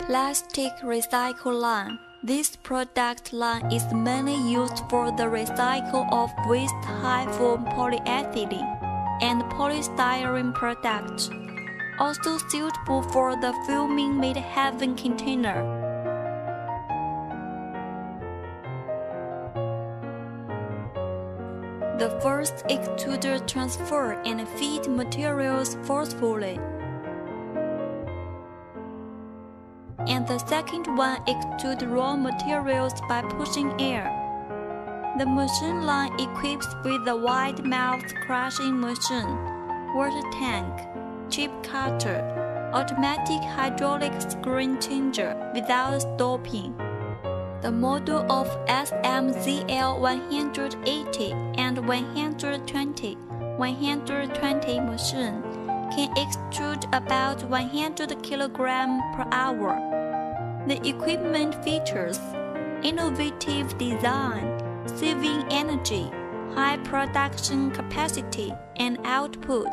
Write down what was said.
Plastic recycle line. This product line is mainly used for the recycle of waste high-form polyethylene and polystyrene products, also suitable for the filming mid-heaven container. The first extruder transfer and feed materials forcefully, and the second one extrude raw materials by pushing air. The machine line equips with a wide-mouth crushing machine, water tank, chip cutter, automatic hydraulic screen changer without stopping. The model of SMZL 180 and 120 machine can extrude about 100 kg per hour. The equipment features innovative design, saving energy, high production capacity and output,